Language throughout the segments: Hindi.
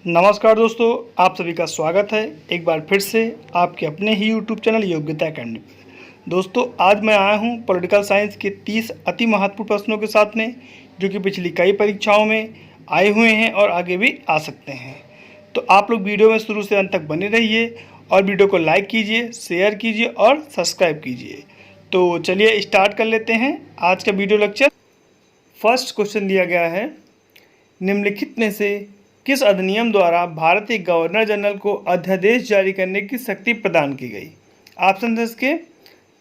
नमस्कार दोस्तों, आप सभी का स्वागत है एक बार फिर से आपके अपने ही यूट्यूब चैनल योग्यता अकेडमी पर। दोस्तों, आज मैं आया हूं पॉलिटिकल साइंस के 30 अति महत्वपूर्ण प्रश्नों के साथ में, जो कि पिछली कई परीक्षाओं में आए हुए हैं और आगे भी आ सकते हैं। तो आप लोग वीडियो में शुरू से अंत तक बने रहिए और वीडियो को लाइक कीजिए, शेयर कीजिए और सब्सक्राइब कीजिए। तो चलिए स्टार्ट कर लेते हैं आज का वीडियो लेक्चर। फर्स्ट क्वेश्चन दिया गया है, निम्नलिखित में से किस अधिनियम द्वारा भारतीय गवर्नर जनरल को अध्यादेश जारी करने की शक्ति प्रदान की गई? ऑप्शन है इसके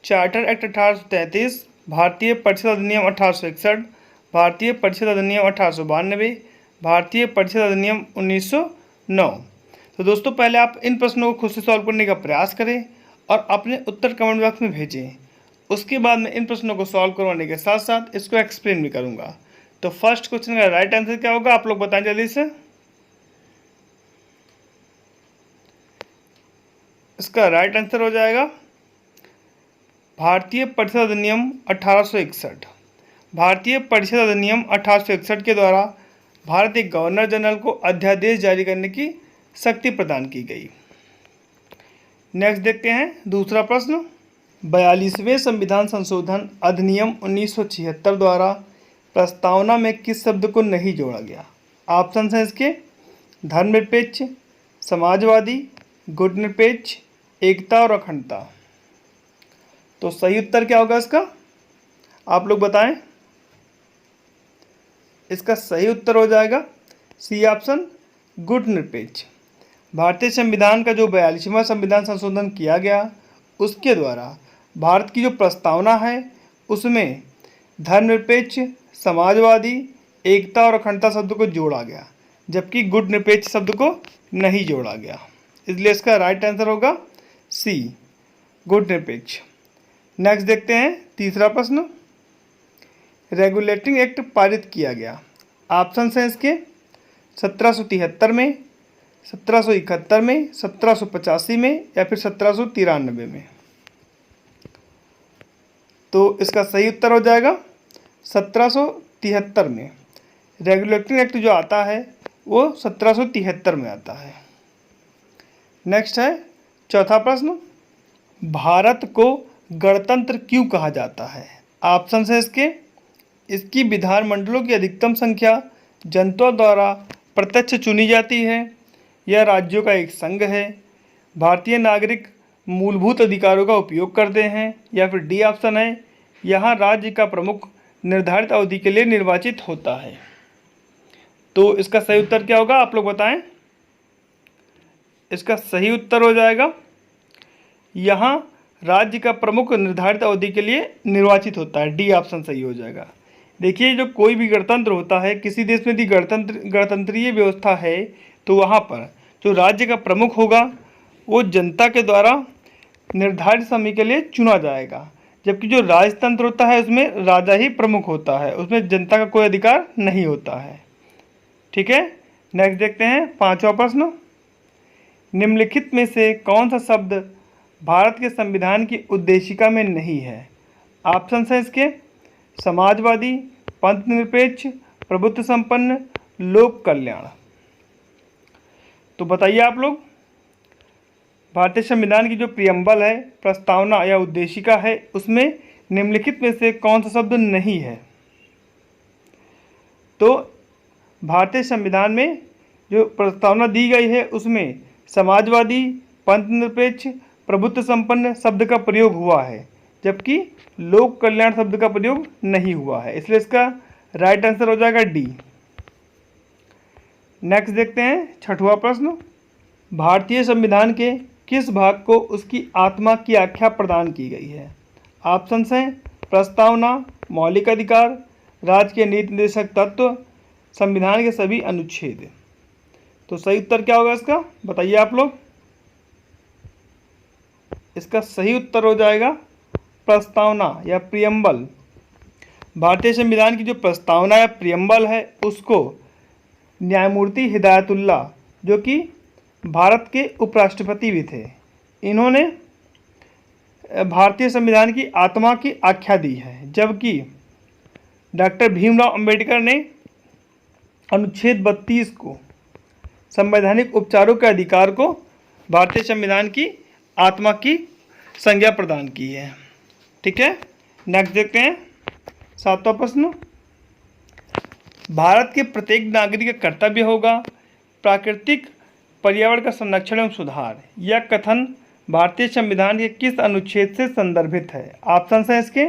चार्टर एक्ट 1833, भारतीय परिषद अधिनियम 1861, भारतीय परिषद अधिनियम 1892, भारतीय परिषद अधिनियम 1909। तो दोस्तों, पहले आप इन प्रश्नों को खुद से सॉल्व करने का प्रयास करें और अपने उत्तर कमेंट बॉक्स में भेजें। उसके बाद मैं इन प्रश्नों को सॉल्व करवाने के साथ साथ इसको एक्सप्लेन भी करूँगा। तो फर्स्ट क्वेश्चन का राइट आंसर क्या होगा, आप लोग बताएं जल्दी से। इसका राइट आंसर हो जाएगा भारतीय परिषद अधिनियम 1861। भारतीय परिषद अधिनियम 1861 के द्वारा भारतीय गवर्नर जनरल को अध्यादेश जारी करने की शक्ति प्रदान की गई। नेक्स्ट देखते हैं दूसरा प्रश्न। 42वें संविधान संशोधन अधिनियम 1976 द्वारा प्रस्तावना में किस शब्द को नहीं जोड़ा गया? ऑप्शन है इसके धर्मनिरपेक्ष, समाजवादी, गुटनिरपेक्ष, एकता और अखंडता। तो सही उत्तर क्या होगा इसका, आप लोग बताएं। इसका सही उत्तर हो जाएगा सी ऑप्शन, गुटनिरपेक्ष। भारतीय संविधान का जो 42वां संविधान संशोधन किया गया, उसके द्वारा भारत की जो प्रस्तावना है उसमें धर्मनिरपेक्ष, समाजवादी, एकता और अखंडता शब्द को जोड़ा गया, जबकि गुटनिरपेक्ष शब्द को नहीं जोड़ा गया। इसलिए इसका राइट आंसर होगा सी, गुटनिरपेक्ष। नेक्स्ट देखते हैं तीसरा प्रश्न। रेगुलेटिंग एक्ट पारित किया गया। ऑप्शन हैं इसके 1773 में, 1771 में, 1785 में या फिर 1793 में। तो इसका सही उत्तर हो जाएगा 1773 में। रेगुलेटिंग एक्ट जो आता है वो 1773 में आता है। नेक्स्ट है चौथा प्रश्न। भारत को गणतंत्र क्यों कहा जाता है? ऑप्शन है इसकी विधानमंडलों की अधिकतम संख्या जनता द्वारा प्रत्यक्ष चुनी जाती है, यह राज्यों का एक संघ है, भारतीय नागरिक मूलभूत अधिकारों का उपयोग करते हैं, या फिर डी ऑप्शन है यहाँ राज्य का प्रमुख निर्धारित अवधि के लिए निर्वाचित होता है। तो इसका सही उत्तर क्या होगा, आप लोग बताएं। इसका सही उत्तर हो जाएगा यहाँ राज्य का प्रमुख निर्धारित अवधि के लिए निर्वाचित होता है, डी ऑप्शन सही हो जाएगा। देखिए, जो कोई भी गणतंत्र होता है, किसी देश में यदि गणतंत्रीय व्यवस्था है, तो वहाँ पर जो राज्य का प्रमुख होगा वो जनता के द्वारा निर्धारित समय के लिए चुना जाएगा, जबकि जो राजतंत्र होता है उसमें राजा ही प्रमुख होता है, उसमें जनता का कोई अधिकार नहीं होता है। ठीक है, नेक्स्ट देखते हैं पांचवा प्रश्न। निम्नलिखित में से कौन सा शब्द भारत के संविधान की उद्देशिका में नहीं है? ऑप्शन है इसके समाजवादी, पंथ निरपेक्ष, प्रभुत्व संपन्न, लोक कल्याण। तो बताइए आप लोग, भारतीय संविधान की जो प्रियम्बल है, प्रस्तावना या उद्देशिका है, उसमें निम्नलिखित में से कौन सा शब्द नहीं है? तो भारतीय संविधान में जो प्रस्तावना दी गई है उसमें समाजवादी, पंथ निरपेक्ष, प्रभुत्व संपन्न शब्द का प्रयोग हुआ है, जबकि लोक कल्याण शब्द का प्रयोग नहीं हुआ है। इसलिए इसका राइट आंसर हो जाएगा डी। नेक्स्ट देखते हैं छठवां प्रश्न। भारतीय संविधान के किस भाग को उसकी आत्मा की आख्या प्रदान की गई है? ऑप्शन हैं प्रस्तावना, मौलिक अधिकार, राज्य के नीति निर्देशक तत्व, संविधान के सभी अनुच्छेद। तो सही उत्तर क्या होगा इसका, बताइए आप लोग। इसका सही उत्तर हो जाएगा प्रस्तावना या प्रियम्बल। भारतीय संविधान की जो प्रस्तावना या प्रियम्बल है उसको न्यायमूर्ति हिदायतुल्लाह, जो कि भारत के उपराष्ट्रपति भी थे, इन्होंने भारतीय संविधान की आत्मा की आख्या दी है, जबकि डॉक्टर भीमराव अंबेडकर ने अनुच्छेद 32 को संवैधानिक उपचारों के अधिकार को भारतीय संविधान की आत्मा की संज्ञा प्रदान की है। ठीक है, नेक्स्ट देखते हैं 7वां प्रश्न। भारत के प्रत्येक नागरिक का कर्तव्य होगा प्राकृतिक पर्यावरण का संरक्षण एवं सुधार। यह कथन भारतीय संविधान के किस अनुच्छेद से संदर्भित है? ऑप्शन है इसके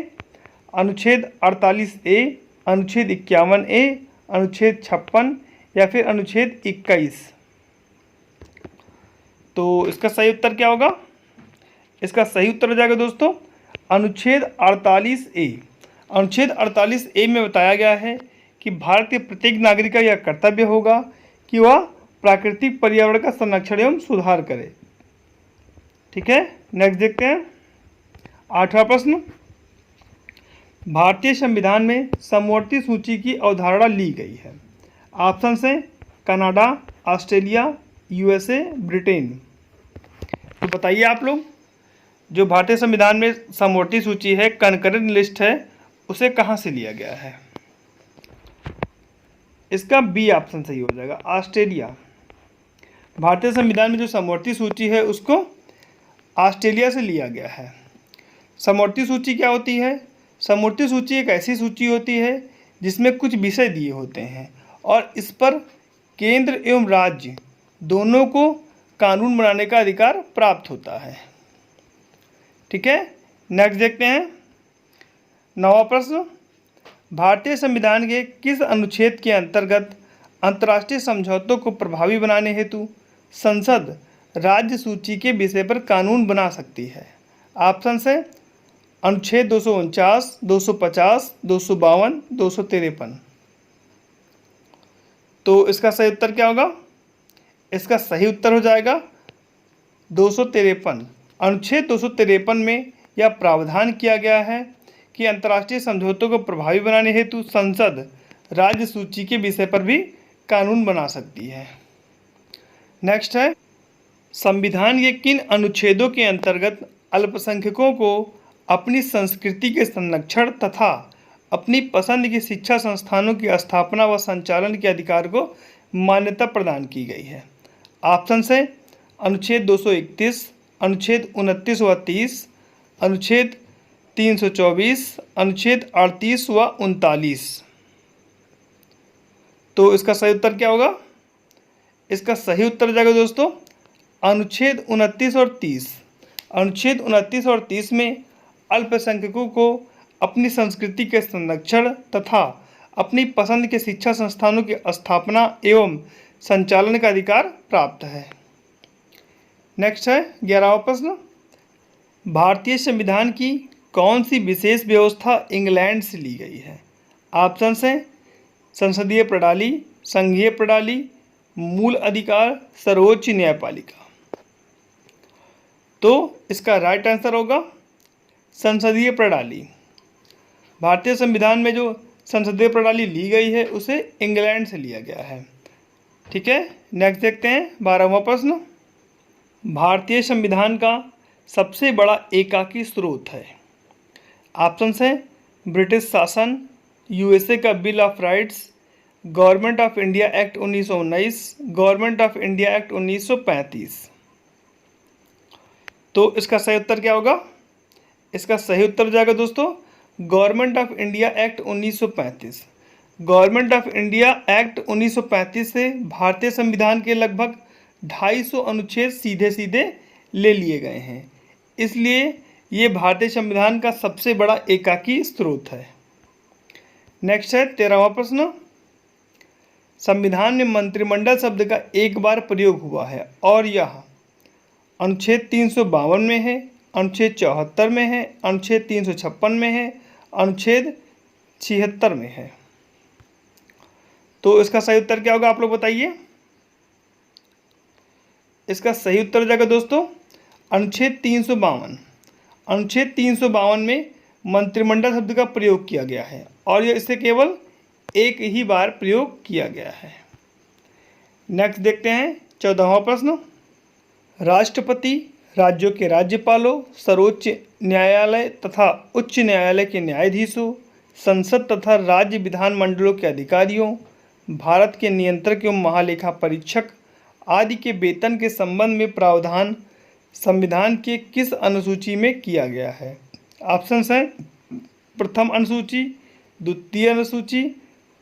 अनुच्छेद 48A, अनुच्छेद 51A, अनुच्छेद 56 या फिर अनुच्छेद 21। तो इसका सही उत्तर क्या होगा? इसका सही उत्तर हो जाएगा दोस्तों अनुच्छेद 48A। अनुच्छेद 48A में बताया गया है कि भारत के प्रत्येक नागरिक का यह कर्तव्य होगा कि वह प्राकृतिक पर्यावरण का संरक्षण एवं सुधार करे। ठीक है, नेक्स्ट देखते हैं 8वां प्रश्न। भारतीय संविधान में समवर्ती सूची की अवधारणा ली गई है। ऑप्शन है कनाडा, ऑस्ट्रेलिया, यूएसए, ब्रिटेन। तो बताइए आप लोग, जो भारतीय संविधान में समवर्ती सूची है, कनकरेंट लिस्ट है, उसे कहाँ से लिया गया है? इसका बी ऑप्शन सही हो जाएगा, ऑस्ट्रेलिया। भारतीय संविधान में जो समवर्ती सूची है उसको ऑस्ट्रेलिया से लिया गया है। समवर्ती सूची क्या होती है? समवर्ती सूची एक ऐसी सूची होती है जिसमें कुछ विषय दिए होते हैं और इस पर केंद्र एवं राज्य दोनों को कानून बनाने का अधिकार प्राप्त होता है। ठीक है, नेक्स्ट देखते हैं 9वां प्रश्न। भारतीय संविधान के किस अनुच्छेद के अंतर्गत अंतर्राष्ट्रीय समझौतों को प्रभावी बनाने हेतु संसद राज्य सूची के विषय पर कानून बना सकती है? ऑप्शन है अनुच्छेद 249, 250, 252, 253। तो इसका सही उत्तर क्या होगा? इसका सही उत्तर हो जाएगा 253। अनुच्छेद 253 में यह प्रावधान किया गया है कि अंतर्राष्ट्रीय समझौतों को प्रभावी बनाने हेतु संसद राज्य सूची के विषय पर भी कानून बना सकती है। नेक्स्ट है, संविधान के किन अनुच्छेदों के अंतर्गत अल्पसंख्यकों को अपनी संस्कृति के संरक्षण तथा अपनी पसंद की शिक्षा संस्थानों की स्थापना व संचालन के अधिकार को मान्यता प्रदान की गई है? ऑप्शन है अनुच्छेद 231, अनुच्छेद 29 व 30, अनुच्छेद 324, अनुच्छेद 38 व 39। तो इसका सही उत्तर क्या होगा? इसका सही उत्तर जाएगा दोस्तों अनुच्छेद 29 और 30। अनुच्छेद 29 और 30 में अल्पसंख्यकों को अपनी संस्कृति के संरक्षण तथा अपनी पसंद के शिक्षा संस्थानों की स्थापना एवं संचालन का अधिकार प्राप्त है। नेक्स्ट है 11वां प्रश्न। भारतीय संविधान की कौन सी विशेष व्यवस्था इंग्लैंड से ली गई है? ऑप्शन है संसदीय प्रणाली, संघीय प्रणाली, मूल अधिकार, सर्वोच्च न्यायपालिका। तो इसका राइट आंसर होगा संसदीय प्रणाली। भारतीय संविधान में जो संसदीय प्रणाली ली गई है उसे इंग्लैंड से लिया गया है। ठीक है, नेक्स्ट देखते हैं 12वां प्रश्न। भारतीय संविधान का सबसे बड़ा एकाकी स्रोत है? ऑप्शन है ब्रिटिश शासन, यूएसए का bill of rights, government of India act 1919, government of India act 1935। तो इसका सही उत्तर क्या होगा? इसका सही उत्तर हो जाएगा दोस्तों government of India act 1935। Government of India act 1935 से भारतीय संविधान के लगभग 250 अनुच्छेद सीधे सीधे ले लिए गए हैं, इसलिए ये भारतीय संविधान का सबसे बड़ा एकाकी स्रोत है। नेक्स्ट है 13वां प्रश्न। संविधान में मंत्रिमंडल शब्द का एक बार प्रयोग हुआ है और यह अनुच्छेद 352 में है, अनुच्छेद 74 में है, अनुच्छेद 356 में है, अनुच्छेद 76 में है। तो इसका सही उत्तर क्या होगा आप लोग बताइए? इसका सही उत्तर हो जाएगा दोस्तों अनुच्छेद 352। अनुच्छेद 352 में मंत्रिमंडल शब्द का प्रयोग किया गया है और यह इसे केवल एक ही बार प्रयोग किया गया है। नेक्स्ट देखते हैं 14वां प्रश्न। राष्ट्रपति राज्यों के राज्यपालों, सर्वोच्च न्यायालय तथा उच्च न्यायालय के न्यायाधीशों, संसद तथा राज्य विधानमंडलों के अधिकारियों, भारत के नियंत्रक एवं महालेखा परीक्षक आदि के वेतन के संबंध में प्रावधान संविधान के किस अनुसूची में किया गया है? ऑप्शंस हैं प्रथम अनुसूची, द्वितीय अनुसूची,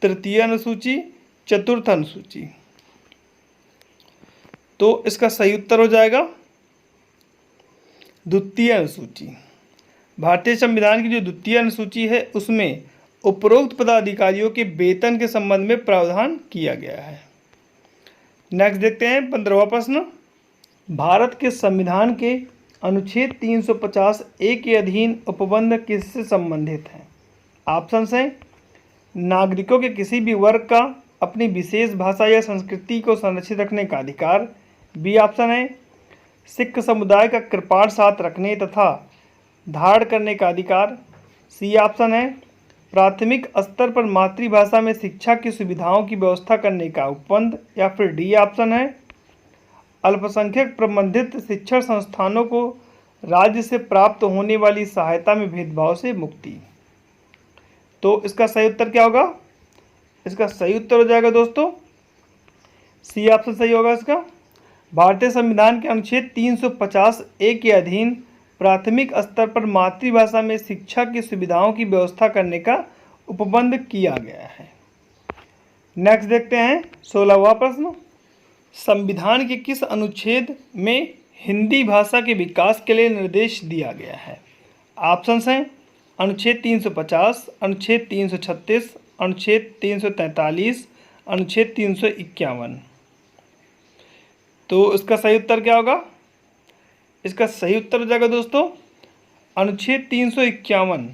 तृतीय अनुसूची, चतुर्थ अनुसूची। तो इसका सही उत्तर हो जाएगा द्वितीय अनुसूची। भारतीय संविधान की जो द्वितीय अनुसूची है उसमें उपरोक्त पदाधिकारियों के वेतन के संबंध में प्रावधान किया गया है। नेक्स्ट देखते हैं 15वां प्रश्न। भारत के संविधान के अनुच्छेद 350 ए के अधीन उपबंध किससे संबंधित है? ऑप्शंस हैं नागरिकों के किसी भी वर्ग का अपनी विशेष भाषा या संस्कृति को संरक्षित रखने का अधिकार। बी ऑप्शन है सिख समुदाय का कृपाण साथ रखने तथा धारण करने का अधिकार। सी ऑप्शन है प्राथमिक स्तर पर मातृभाषा में शिक्षा की सुविधाओं की व्यवस्था करने का उपबंध। या फिर डी ऑप्शन है अल्पसंख्यक प्रबंधित शिक्षण संस्थानों को राज्य से प्राप्त होने वाली सहायता में भेदभाव से मुक्ति। तो इसका सही उत्तर क्या होगा? इसका सही उत्तर हो जाएगा दोस्तों सी ऑप्शन सही होगा इसका। भारतीय संविधान के अनुच्छेद 350 ए के अधीन प्राथमिक स्तर पर मातृभाषा में शिक्षा की सुविधाओं की व्यवस्था करने का उपबंध किया गया है। नेक्स्ट देखते हैं 16वां प्रश्न। संविधान के किस अनुच्छेद में हिंदी भाषा के विकास के लिए निर्देश दिया गया है? ऑप्शंस हैं अनुच्छेद 350, अनुच्छेद 336, अनुच्छेद 343, अनुच्छेद 351। तो इसका सही उत्तर क्या होगा? इसका सही उत्तर हो जाएगा दोस्तों अनुच्छेद 351।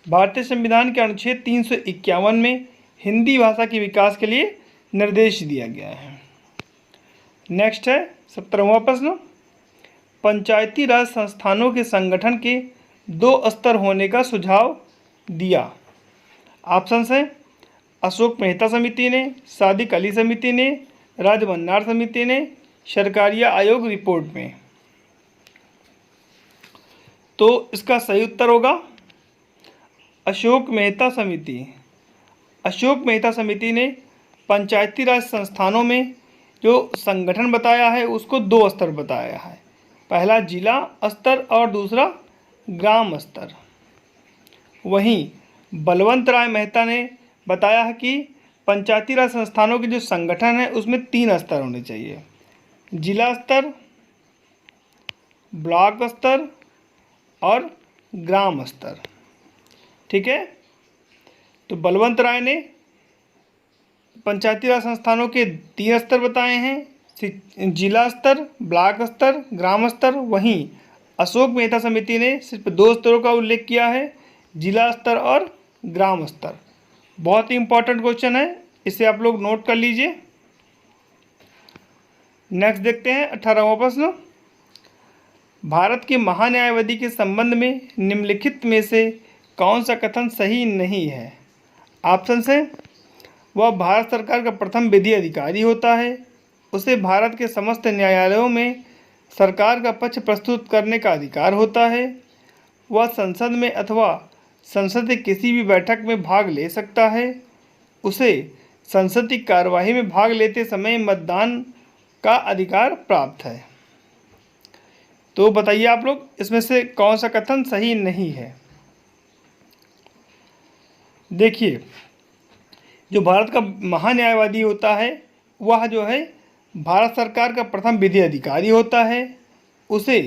भारतीय संविधान के अनुच्छेद 351 में हिंदी भाषा के विकास के लिए निर्देश दिया गया है। नेक्स्ट है 17वां प्रश्न। पंचायती राज संस्थानों के संगठन के 2 स्तर होने का सुझाव दिया। ऑप्शंस हैं अशोक मेहता समिति ने, सादिक अली समिति ने, राजभंडार समिति ने, सरकारिया आयोग रिपोर्ट में। तो इसका सही उत्तर होगा अशोक मेहता समिति। अशोक मेहता समिति ने पंचायती राज संस्थानों में जो संगठन बताया है उसको 2 स्तर बताया है, पहला जिला स्तर और दूसरा ग्राम स्तर। वहीं बलवंत राय मेहता ने बताया है कि पंचायती राज संस्थानों के जो संगठन है उसमें 3 स्तर होने चाहिए, जिला स्तर, ब्लॉक स्तर और ग्राम स्तर। ठीक है, तो बलवंत राय ने पंचायती राज संस्थानों के 3 स्तर बताए हैं, जिला स्तर, ब्लॉक स्तर, ग्राम स्तर। वहीं अशोक मेहता समिति ने सिर्फ 2 स्तरों का उल्लेख किया है, जिला स्तर और ग्राम स्तर। बहुत ही इंपॉर्टेंट क्वेश्चन है, इसे आप लोग नोट कर लीजिए। नेक्स्ट देखते हैं 18वां प्रश्न। भारत के महान्यायवादी के संबंध में निम्नलिखित में से कौन सा कथन सही नहीं है? ऑप्शन है वह भारत सरकार का प्रथम विधि अधिकारी होता है, उसे भारत के समस्त न्यायालयों में सरकार का पक्ष प्रस्तुत करने का अधिकार होता है, वह संसद में अथवा संसद की किसी भी बैठक में भाग ले सकता है, उसे संसद की कार्यवाही में भाग लेते समय मतदान का अधिकार प्राप्त है। तो बताइए आप लोग इसमें से कौन सा कथन सही नहीं है? देखिए, जो भारत का महान्यायवादी होता है वह जो है भारत सरकार का प्रथम विधि अधिकारी होता है, उसे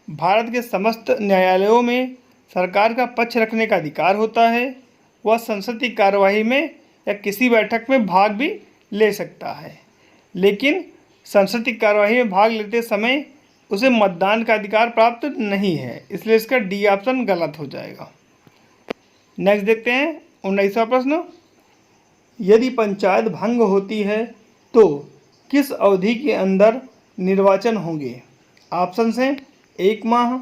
भारत के समस्त न्यायालयों में सरकार का पक्ष रखने का अधिकार होता है, वह संसद की कार्यवाही में या किसी बैठक में भाग भी ले सकता है, लेकिन संसद की कार्यवाही में भाग लेते समय उसे मतदान का अधिकार प्राप्त नहीं है, इसलिए इसका डी ऑप्शन गलत हो जाएगा। नेक्स्ट देखते हैं 19वां प्रश्न। यदि पंचायत भंग होती है तो किस अवधि के अंदर निर्वाचन होंगे? ऑप्शन हैं 1 माह,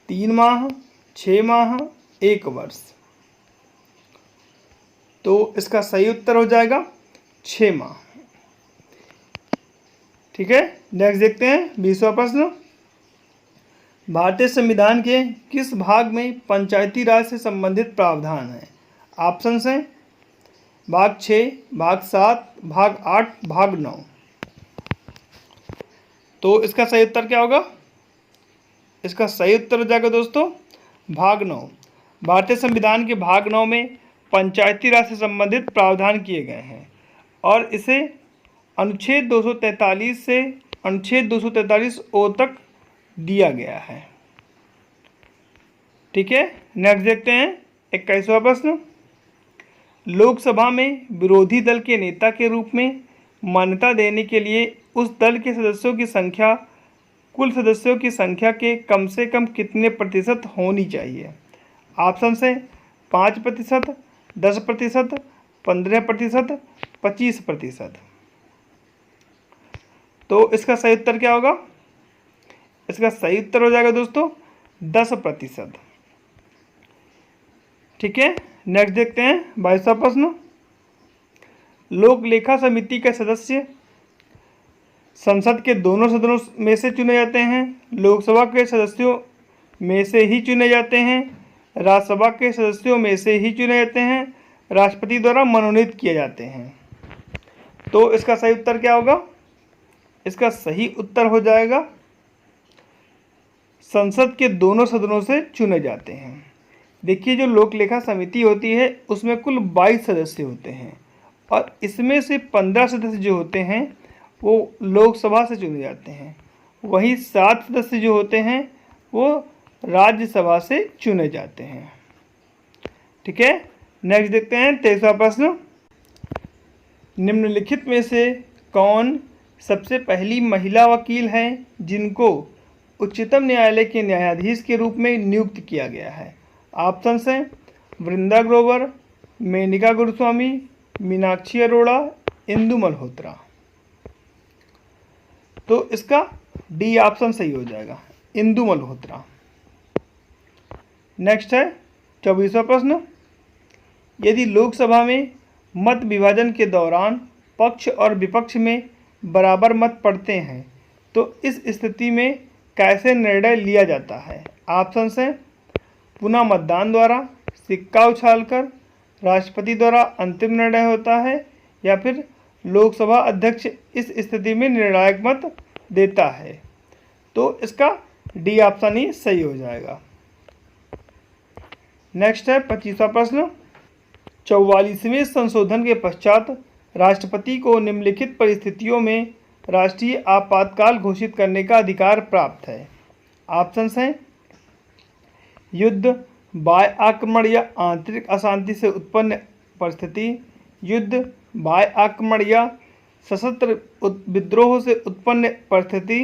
3 माह, 6 माह, 1 वर्ष। तो इसका सही उत्तर हो जाएगा 6 माह। ठीक है, नेक्स्ट देखते हैं 20वां प्रश्न। भारतीय संविधान के किस भाग में पंचायती राज से संबंधित प्रावधान है? ऑप्शन हैं भाग 6, भाग 7, भाग 8, भाग 9। तो इसका सही उत्तर क्या होगा? इसका सही उत्तर हो जाएगा दोस्तों भाग 9। भारतीय संविधान के भाग 9 में पंचायती राज से संबंधित प्रावधान किए गए हैं और इसे अनुच्छेद 243 से अनुच्छेद 243 ओ तक दिया गया है। ठीक है, नेक्स्ट देखते हैं 21वां प्रश्न। लोकसभा में विरोधी दल के नेता के रूप में मान्यता देने के लिए उस दल के सदस्यों की संख्या कुल सदस्यों की संख्या के कम से कम कितने प्रतिशत होनी चाहिए? ऑप्शन है 5%, 10%, 15%, 25%। तो इसका सही उत्तर क्या होगा? इसका सही उत्तर हो जाएगा दोस्तों 10%। ठीक है, नेक्स्ट देखते हैं 22वां प्रश्न। लोक लेखा समिति के सदस्य संसद के दोनों सदनों में से चुने जाते हैं, लोकसभा के सदस्यों में से ही चुने जाते हैं, राज्यसभा के सदस्यों में से ही चुने जाते हैं, राष्ट्रपति द्वारा मनोनीत किए जाते हैं। तो इसका सही उत्तर क्या होगा? इसका सही उत्तर हो जाएगा संसद के दोनों सदनों से चुने जाते हैं। देखिए, जो लोक लेखा समिति होती है उसमें कुल 22 सदस्य होते हैं और इसमें से 15 सदस्य जो होते हैं वो लोकसभा से चुने जाते हैं, वहीं 7 सदस्य जो होते हैं वो राज्यसभा से चुने जाते हैं। ठीक है, नेक्स्ट देखते हैं 23वां प्रश्न। निम्नलिखित में से कौन सबसे पहली महिला वकील है जिनको उच्चतम न्यायालय के न्यायाधीश के रूप में नियुक्त किया गया है? ऑप्शन हैं वृंदा ग्रोवर, मेनका गुरुस्वामी, मीनाक्षी अरोड़ा, इंदु मल्होत्रा। तो इसका डी ऑप्शन सही हो जाएगा, इंदु मल्होत्रा। नेक्स्ट है 24वां प्रश्न। यदि लोकसभा में मत विभाजन के दौरान पक्ष और विपक्ष में बराबर मत पड़ते हैं तो इस स्थिति में कैसे निर्णय लिया जाता है? ऑप्शन हैं पुनः मतदान द्वारा, सिक्का उछालकर, राष्ट्रपति द्वारा अंतिम निर्णय होता है या फिर लोकसभा अध्यक्ष इस स्थिति में निर्णायक मत देता है। तो इसका डी ऑप्शन ही सही हो जाएगा। नेक्स्ट है 25वां प्रश्न। 44वें संशोधन के पश्चात राष्ट्रपति को निम्नलिखित परिस्थितियों में राष्ट्रीय आपातकाल घोषित करने का अधिकार प्राप्त है। ऑप्शन हैं युद्ध, बाह्य आक्रमण या आंतरिक अशांति से उत्पन्न परिस्थिति, युद्ध, बाह्य आक्रमण या सशस्त्र विद्रोह से उत्पन्न परिस्थिति,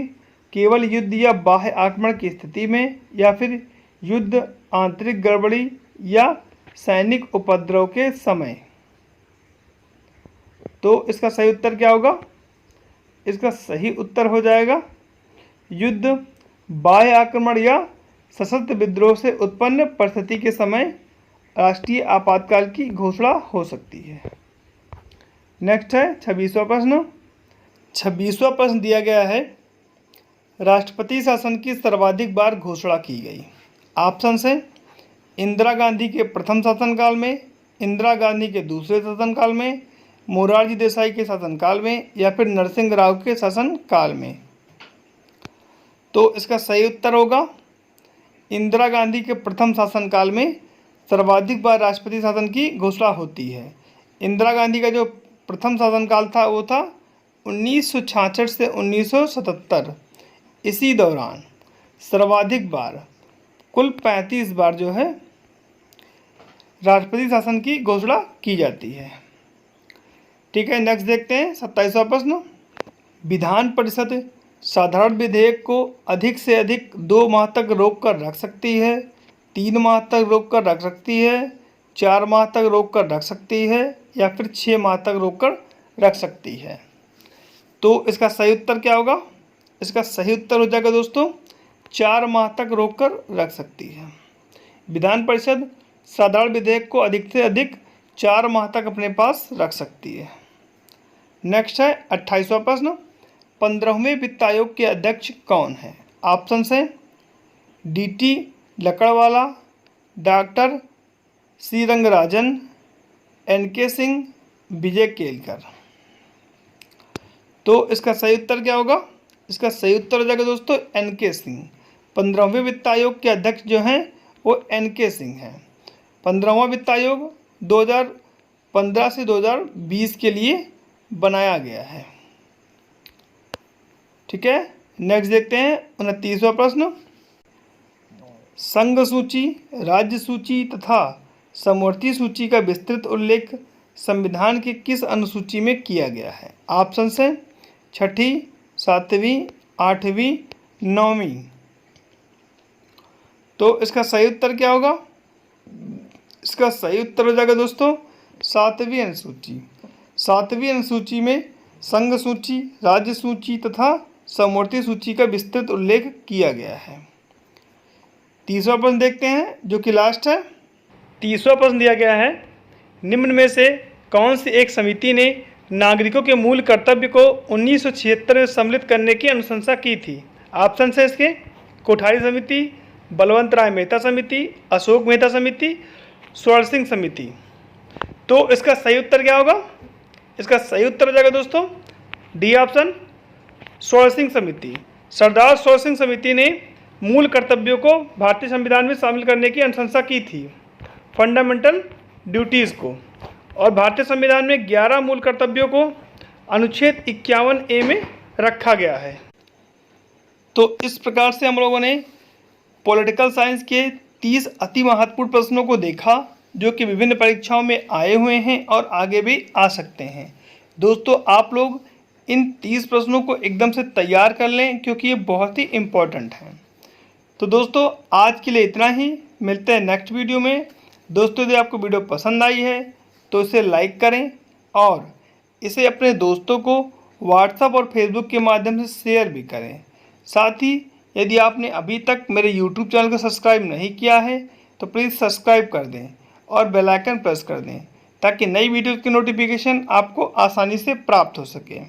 केवल युद्ध या बाह्य आक्रमण की स्थिति में, या फिर युद्ध, आंतरिक गड़बड़ी या सैनिक उपद्रव के समय। तो इसका सही उत्तर क्या होगा? इसका सही उत्तर हो जाएगा युद्ध, बाह्य आक्रमण या सशस्त्र विद्रोह से उत्पन्न परिस्थिति के समय राष्ट्रीय आपातकाल की घोषणा हो सकती है। नेक्स्ट है 26वां प्रश्न। 26वां प्रश्न दिया गया है राष्ट्रपति शासन की सर्वाधिक बार घोषणा की गई। ऑप्शन है इंदिरा गांधी के प्रथम शासनकाल में, इंदिरा गांधी के दूसरे शासनकाल में, मोरारजी देसाई के शासनकाल में या फिर नरसिंह राव के शासनकाल में। तो इसका सही उत्तर होगा इंदिरा गांधी के प्रथम शासनकाल में सर्वाधिक बार राष्ट्रपति शासन की घोषणा होती है। इंदिरा गांधी का जो प्रथम शासनकाल था वो था 1966 से 1977। इसी दौरान सर्वाधिक बार कुल 35 बार जो है राष्ट्रपति शासन की घोषणा की जाती है। ठीक है, नेक्स्ट देखते हैं 27वां प्रश्न। विधान परिषद साधारण विधेयक को अधिक से अधिक 2 माह तक रोक कर रख सकती है, 3 माह तक रोक कर रख सकती है, 4 माह तक रोक कर रख सकती है या फिर 6 माह तक रोक कर रख सकती है। तो इसका सही उत्तर क्या होगा? इसका सही उत्तर हो जाएगा दोस्तों 4 माह तक रोक कर रख सकती है। विधान परिषद साधारण विधेयक को अधिक से अधिक 4 माह तक अपने पास रख सकती है। नेक्स्ट है 28वां प्रश्न। 15वें वित्त आयोग के अध्यक्ष कौन है? ऑप्शन हैं DT Lakdawala, doctor C Rangarajan, NK Singh, Vijay Kelkar. तो इसका सही उत्तर क्या होगा? इसका सही उत्तर हो जाएगा दोस्तों NK सिंह। 15वें वित्त आयोग के अध्यक्ष जो हैं वो NK सिंह हैं। 15वां वित्त आयोग 2015 से 2020 के लिए बनाया गया है। ठीक है, नेक्स्ट देखते हैं 29वां प्रश्न। संघ सूची, राज्य सूची तथा समवर्ती सूची का विस्तृत उल्लेख संविधान की किस अनुसूची में किया गया है? ऑप्शन है 6ठी, 7वीं, 8वीं, 9वीं। तो इसका सही उत्तर क्या होगा? इसका सही उत्तर हो जाएगा दोस्तों 7वीं अनुसूची। 7वीं अनुसूची में संघ सूची, राज्य सूची तथा समवर्ती सूची का विस्तृत उल्लेख किया गया है। 30वां प्रश्न देखते हैं जो कि लास्ट है। 30वां प्रश्न दिया गया है, निम्न में से कौन सी एक समिति ने नागरिकों के मूल कर्तव्य को 1976 में सम्मिलित करने की अनुशंसा की थी? ऑप्शन है इसके कोठारी समिति, बलवंत राय मेहता समिति, अशोक मेहता समिति, स्वर्ण सिंह समिति। तो इसका सही उत्तर क्या होगा? इसका सही उत्तर हो जाएगा दोस्तों डी ऑप्शन, स्वर्ण सिंह समिति। सरदार स्वर्ण सिंह समिति ने मूल कर्तव्यों को भारतीय संविधान में शामिल करने की अनुशंसा की थी, फंडामेंटल ड्यूटीज़ को, और भारतीय संविधान में 11 मूल कर्तव्यों को अनुच्छेद 51A में रखा गया है। तो इस प्रकार से हम लोगों ने पॉलिटिकल साइंस के 30 अति महत्वपूर्ण प्रश्नों को देखा जो कि विभिन्न परीक्षाओं में आए हुए हैं और आगे भी आ सकते हैं। दोस्तों आप लोग इन 30 प्रश्नों को एकदम से तैयार कर लें क्योंकि ये बहुत ही इम्पोर्टेंट हैं। तो दोस्तों आज के लिए इतना ही, मिलते हैं नेक्स्ट वीडियो में। दोस्तों यदि आपको वीडियो पसंद आई है तो इसे लाइक करें और इसे अपने दोस्तों को व्हाट्सएप और फेसबुक के माध्यम से शेयर भी करें। साथ ही यदि आपने अभी तक मेरे यूट्यूब चैनल को सब्सक्राइब नहीं किया है तो प्लीज़ सब्सक्राइब कर दें और बेल आइकन प्रेस कर दें ताकि नई वीडियो की नोटिफिकेशन आपको आसानी से प्राप्त हो सके।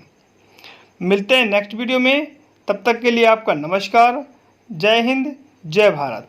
मिलते हैं नेक्स्ट वीडियो में, तब तक के लिए आपका नमस्कार। जय हिंद, जय भारत।